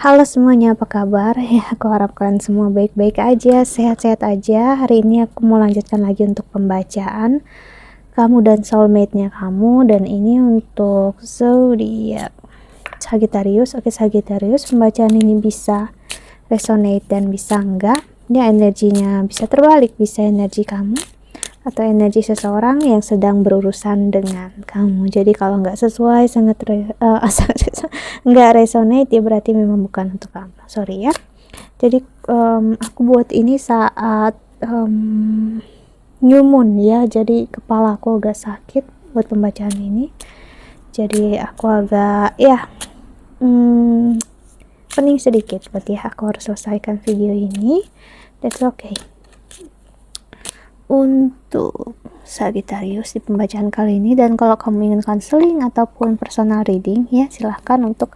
Halo semuanya, apa kabar? Ya, aku harap kalian semua baik-baik aja, sehat-sehat aja. Hari ini aku mau lanjutkan lagi untuk pembacaan kamu dan soulmate-nya kamu, dan ini untuk zodiak Sagittarius. Oke, Sagittarius, pembacaan ini bisa resonate dan bisa enggak. Ya, energinya bisa terbalik, bisa energi kamu atau energi seseorang yang sedang berurusan dengan kamu. Jadi kalau nggak sesuai, nggak resonate, ya berarti memang bukan untuk kamu. Sorry ya. Jadi aku buat ini saat new moon ya. Jadi kepala aku agak sakit buat pembacaan ini. Jadi aku agak pening sedikit buat ya. Aku harus selesaikan video ini. That's okay. Untuk Sagittarius di pembacaan kali ini, dan kalau kamu ingin counseling ataupun personal reading ya silahkan untuk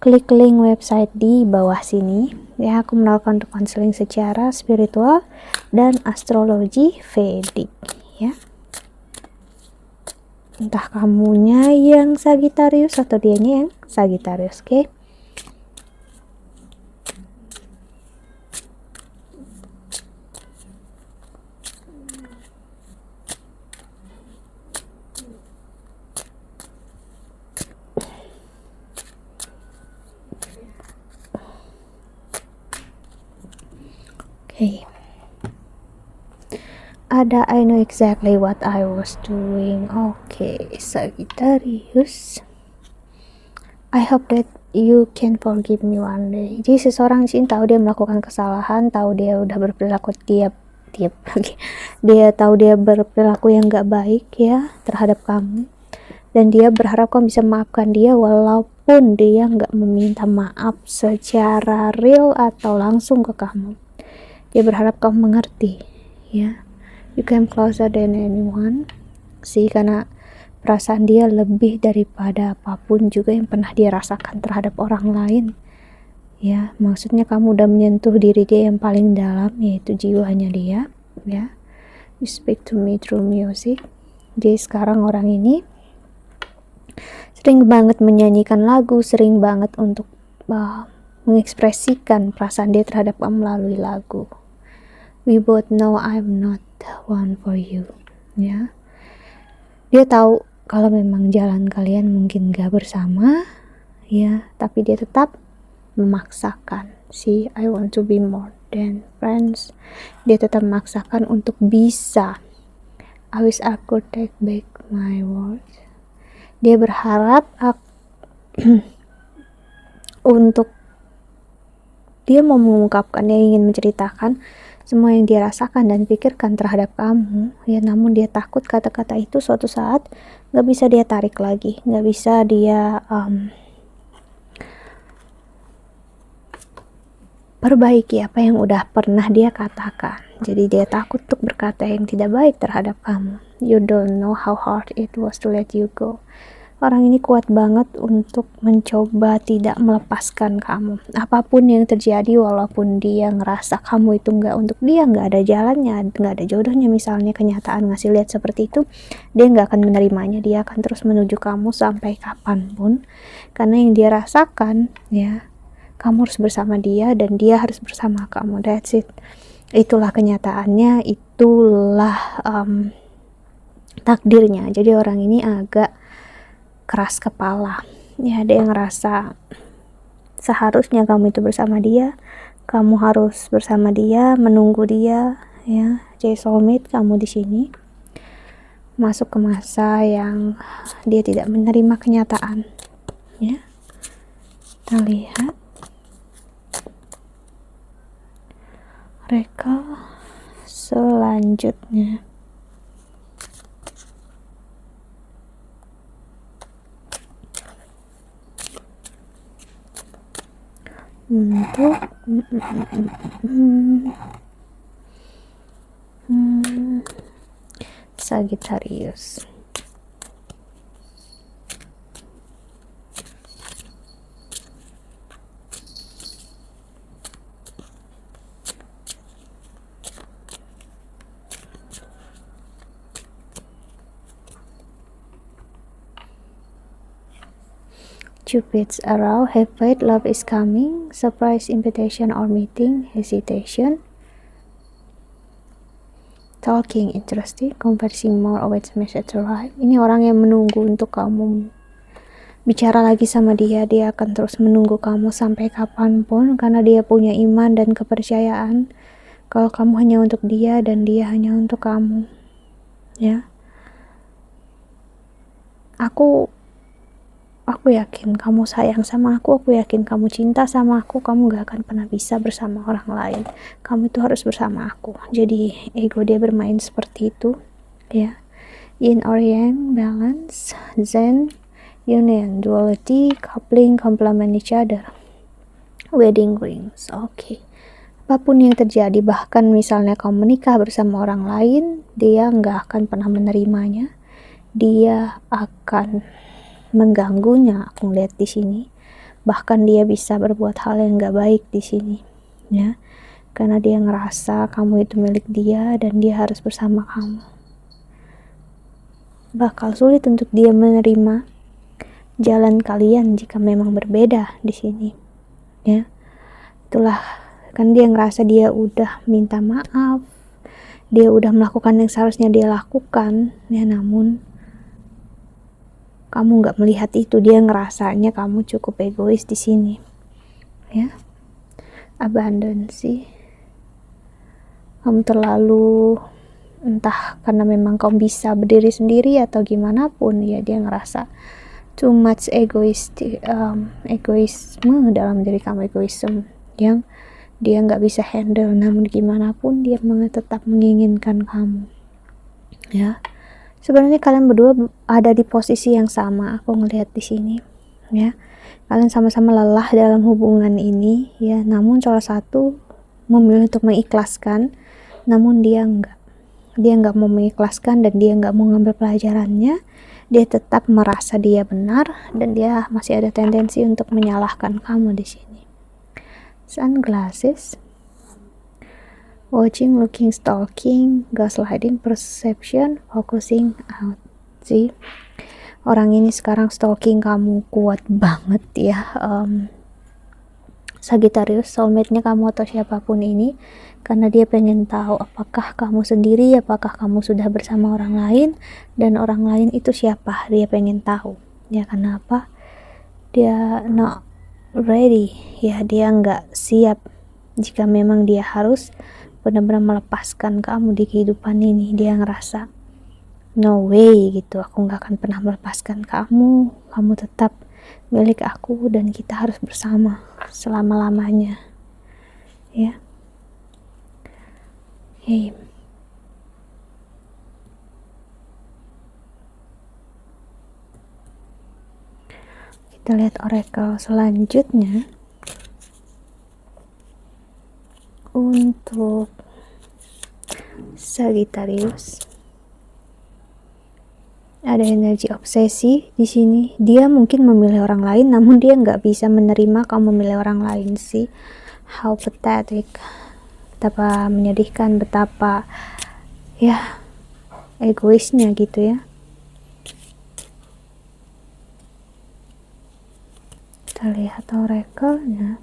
klik link website di bawah sini ya. Aku menawarkan untuk counseling secara spiritual dan astrologi Vedic ya. Entah kamunya yang Sagittarius atau dianya yang Sagittarius, oke? Okay. Ada I know exactly what I was doing. Okay, Sagittarius. I hope that you can forgive me one day. Jadi seseorang sih tahu dia melakukan kesalahan, tahu dia udah berperilaku dia tahu dia berperilaku yang gak baik ya terhadap kamu, dan dia berharap kamu bisa maafkan dia walaupun dia gak meminta maaf secara real atau langsung ke kamu. Dia berharap kamu mengerti ya. You came closer than anyone sih, karena perasaan dia lebih daripada apapun juga yang pernah dia rasakan terhadap orang lain ya. Maksudnya kamu udah menyentuh diri dia yang paling dalam, yaitu jiwanya dia ya. You speak to me through music. Jadi sekarang orang ini sering banget menyanyikan lagu, sering banget untuk mengekspresikan perasaan dia terhadap kamu melalui lagu. We both know I'm not the one for you ya. Dia tahu kalau memang jalan kalian mungkin gak bersama ya, tapi dia tetap memaksakan. See, I want to be more than friends. Dia tetap memaksakan untuk bisa. I wish I could take back my words. Dia berharap untuk dia mau mengungkapkan, dia ingin menceritakan semua yang dia rasakan dan pikirkan terhadap kamu ya, namun dia takut kata-kata itu suatu saat gak bisa dia tarik lagi, gak bisa dia perbaiki apa yang udah pernah dia katakan. Jadi dia takut untuk berkata yang tidak baik terhadap kamu. You don't know how hard it was to let you go. Orang ini kuat banget untuk mencoba tidak melepaskan kamu. Apapun yang terjadi, walaupun dia ngerasa kamu itu nggak untuk dia, nggak ada jalannya, nggak ada jodohnya, misalnya kenyataan ngasih lihat seperti itu, dia nggak akan menerimanya. Dia akan terus menuju kamu sampai kapanpun. Karena yang dia rasakan, ya, kamu harus bersama dia dan dia harus bersama kamu. That's it. Itulah kenyataannya, itulah takdirnya. Jadi orang ini agak keras kepala ya. Dia ngerasa seharusnya kamu itu bersama dia, kamu harus bersama dia, menunggu dia ya. Jadi soulmate kamu di sini masuk ke masa yang dia tidak menerima kenyataan ya. Kita lihat reka selanjutnya. Untuk Sagittarius. Cupid's arrow, have faith, love is coming, surprise invitation or meeting, hesitation, talking, interesting, conversing more, awaits message arrive. Ini orang yang menunggu untuk kamu bicara lagi sama dia. Dia akan terus menunggu kamu sampai kapanpun, karena dia punya iman dan kepercayaan kalau kamu hanya untuk dia dan dia hanya untuk kamu. Ya, aku yakin kamu sayang sama aku yakin kamu cinta sama aku, kamu gak akan pernah bisa bersama orang lain, kamu itu harus bersama aku. Jadi ego dia bermain seperti itu, ya. Yin or yang, balance, zen, union, duality, coupling, complement each other, wedding rings. Oke. Apapun yang terjadi, bahkan misalnya kamu menikah bersama orang lain, dia nggak akan pernah menerimanya, dia akan mengganggunya. Aku lihat di sini, bahkan dia bisa berbuat hal yang nggak baik di sini, ya, karena dia ngerasa kamu itu milik dia dan dia harus bersama kamu. Bakal sulit untuk dia menerima jalan kalian jika memang berbeda di sini, ya. Itulah, kan dia ngerasa dia udah minta maaf, dia udah melakukan yang seharusnya dia lakukan, ya, namun kamu nggak melihat itu. Dia ngerasanya kamu cukup egois di sini, ya. Abundance, kamu terlalu, entah karena memang kamu bisa berdiri sendiri atau gimana pun, ya, dia ngerasa too much egoisme dalam diri kamu, egoisme yang dia nggak bisa handle, namun gimana pun dia tetap menginginkan kamu, ya. Sebenarnya kalian berdua ada di posisi yang sama, aku ngelihat di sini, ya. Kalian sama-sama lelah dalam hubungan ini, ya, namun salah satu memilih untuk mengikhlaskan, namun dia nggak mau mengikhlaskan dan dia nggak mau ngambil pelajarannya. Dia tetap merasa dia benar dan dia masih ada tendensi untuk menyalahkan kamu di sini. Sunglasses, watching, looking, stalking, gaslighting, perception, focusing out. See, orang ini sekarang stalking kamu kuat banget, ya. Sagittarius, soulmate-nya kamu atau siapapun ini, karena dia pengen tahu apakah kamu sendiri, apakah kamu sudah bersama orang lain, dan orang lain itu siapa. Dia pengen tahu, ya. Kenapa? Dia not ready, ya. Dia nggak siap jika memang dia harus benar-benar melepaskan kamu di kehidupan ini. Dia ngerasa no way gitu, aku nggak akan pernah melepaskan kamu tetap milik aku dan kita harus bersama selama-lamanya, ya. Hey, kita lihat oracle selanjutnya untuk Sagittarius. Ada energi obsesi di sini. Dia mungkin memilih orang lain, namun dia nggak bisa menerima kamu memilih orang lain sih. How pathetic, betapa menyedihkan, betapa, ya, egoisnya gitu, ya. Kita lihat oracle-nya.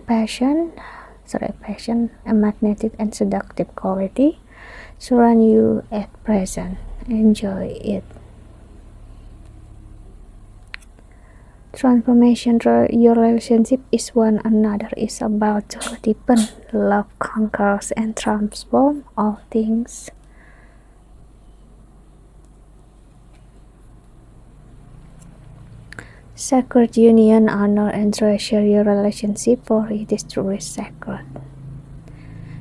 Passion, a magnetic and seductive quality surround you at present. Enjoy it. Transformation, your relationship is one another is about to deepen. Love conquers and transform all things. Sacred union, honor and treasure your relationship, for it is truly sacred.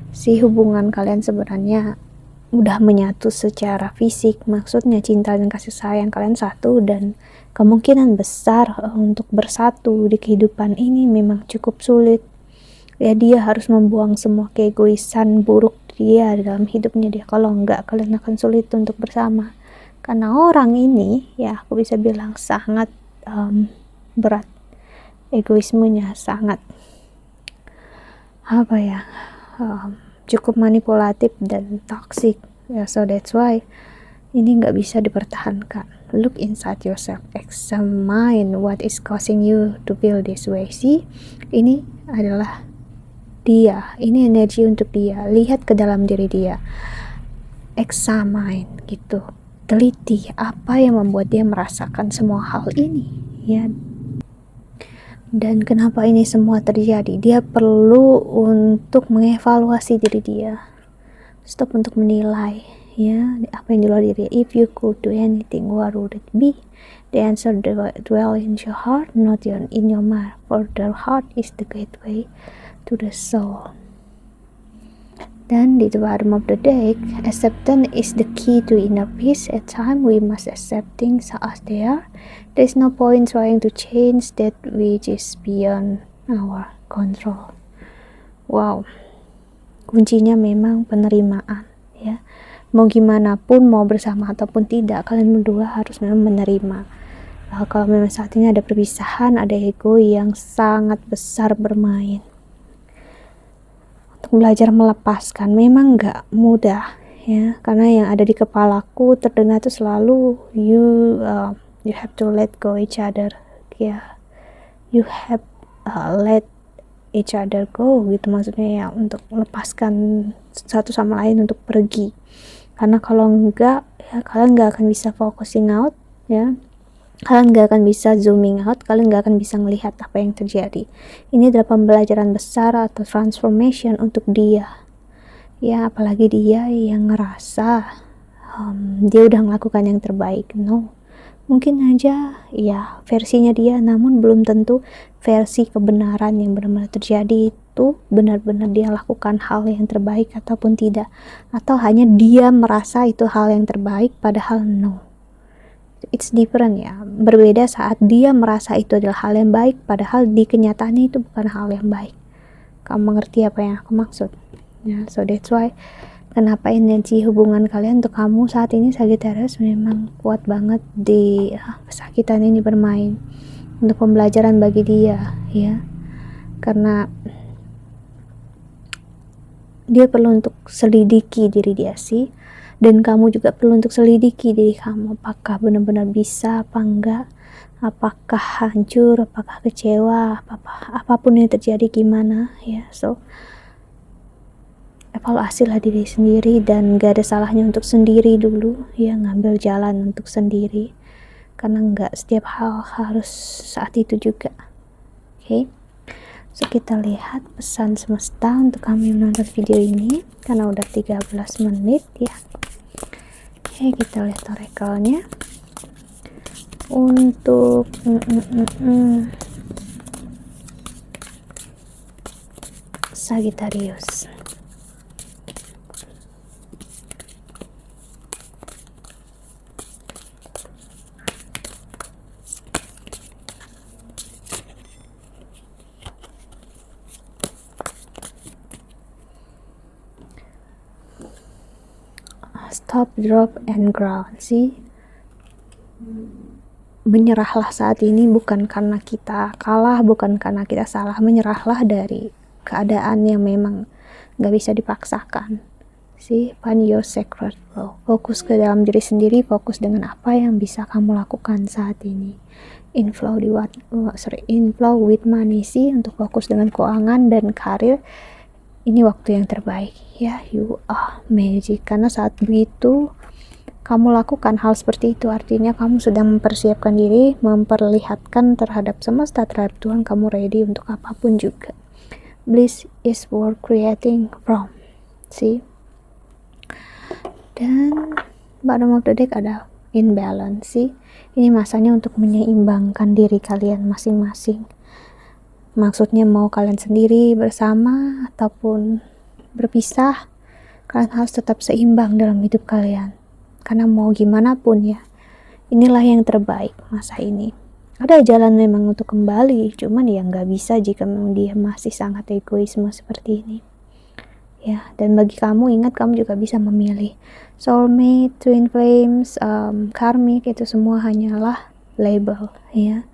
Si hubungan kalian sebenarnya udah menyatu secara fisik, maksudnya cinta dan kasih sayang kalian satu, dan kemungkinan besar untuk bersatu di kehidupan ini memang cukup sulit, ya. Dia harus membuang semua keegoisan buruk dia dalam hidupnya dia, kalau enggak kalian akan sulit untuk bersama, karena orang ini, ya, aku bisa bilang sangat berat, egoismenya sangat apa ya, cukup manipulatif dan toxic ya. So that's why ini nggak bisa dipertahankan. Look inside yourself, examine what is causing you to feel this way. See, ini adalah dia, ini energi untuk dia. Lihat ke dalam diri dia, examine gitu, teliti apa yang membuat dia merasakan semua hal ini ya, dan kenapa ini semua terjadi. Dia perlu untuk mengevaluasi diri dia, stop untuk menilai ya apa yang di luar diri. If you could do anything, what would it be? The answer dwell in your heart, not in your mind, for the heart is the gateway to the soul. Dan di the bottom of the deck, acceptance is the key to inner peace. At times we must accept things as they are. There is no point trying to change that which is beyond our control. Wow, kuncinya memang penerimaan ya. Mau gimana pun, mau bersama ataupun tidak, kalian berdua harus memang menerima. Kalau memang saat ini ada perpisahan, ada ego yang sangat besar bermain. Untuk belajar melepaskan memang gak mudah ya, karena yang ada di kepalaku terdengar itu selalu you have to let go each other ya, you have let each other go gitu, maksudnya ya untuk melepaskan satu sama lain untuk pergi, karena kalau enggak ya kalian gak akan bisa focusing out ya, kalian gak akan bisa zooming out, kalian gak akan bisa melihat apa yang terjadi. Ini adalah pembelajaran besar atau transformation untuk dia ya, apalagi dia yang ngerasa dia udah melakukan yang terbaik. No, mungkin aja ya versinya dia, namun belum tentu versi kebenaran yang benar-benar terjadi itu benar-benar dia lakukan hal yang terbaik ataupun tidak, atau hanya dia merasa itu hal yang terbaik padahal no. It's different ya, berbeda saat dia merasa itu adalah hal yang baik padahal di kenyataannya itu bukan hal yang baik. Kamu mengerti apa yang aku maksud ya? So that's why kenapa energi hubungan kalian untuk kamu saat ini Sagittarius memang kuat banget di pesakitan ini bermain untuk pembelajaran bagi dia ya, karena dia perlu untuk selidiki diri dia sih, dan kamu juga perlu untuk selidiki diri kamu, apakah benar-benar bisa apa enggak, apakah hancur, apakah kecewa, apapun yang terjadi gimana ya. So evaluasilah diri sendiri, dan gak ada salahnya untuk sendiri dulu ya, ngambil jalan untuk sendiri, karena gak setiap hal harus saat itu juga. Oke, so kita lihat pesan semesta untuk kami menonton video ini karena udah 13 menit ya. Oke, kita lihat oracle-nya untuk Sagittarius. Stop, drop, and ground. Sih, menyerahlah saat ini, bukan karena kita kalah, bukan karena kita salah. Menyerahlah dari keadaan yang memang gak bisa dipaksakan. Find your sacred flow. Fokus ke dalam diri sendiri, fokus dengan apa yang bisa kamu lakukan saat ini. Inflow with money sih, untuk fokus dengan keuangan dan karir. Ini waktu yang terbaik ya, you are magic, karena saat begitu kamu lakukan hal seperti itu, artinya kamu sedang mempersiapkan diri, memperlihatkan terhadap semesta, terhadap Tuhan, kamu ready untuk apapun juga. Bliss is worth creating from. Dan bottom of the deck ada imbalance sih. Ini masanya untuk menyeimbangkan diri kalian masing-masing. Maksudnya mau kalian sendiri, bersama, ataupun berpisah, kalian harus tetap seimbang dalam hidup kalian. Karena mau gimana pun ya, inilah yang terbaik masa ini. Ada jalan memang untuk kembali, cuman ya nggak bisa jika memang dia masih sangat egoisme seperti ini. Ya, dan bagi kamu, ingat kamu juga bisa memilih. Soulmate, twin flames, karmic, itu semua hanyalah label ya.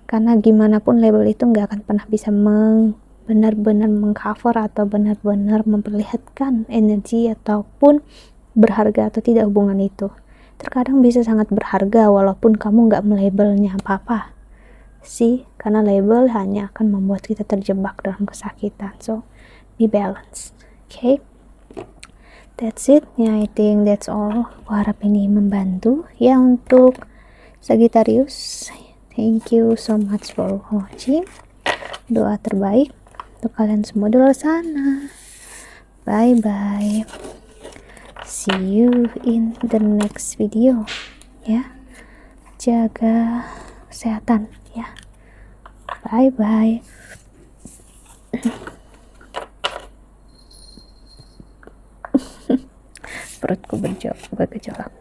Karena gimana pun label itu nggak akan pernah bisa benar-benar mengcover atau benar-benar memperlihatkan energi ataupun berharga atau tidak hubungan itu. Terkadang bisa sangat berharga walaupun kamu nggak melabelnya apa-apa sih, karena label hanya akan membuat kita terjebak dalam kesakitan. So be balanced, okay? That's it ya, I think that's all. Aku harap ini membantu ya untuk Sagittarius. Thank you so much for watching. Doa terbaik untuk kalian semua di luar sana. Bye bye, see you in the next video ya. Jaga kesehatan ya. Bye bye. Perutku bergejolak.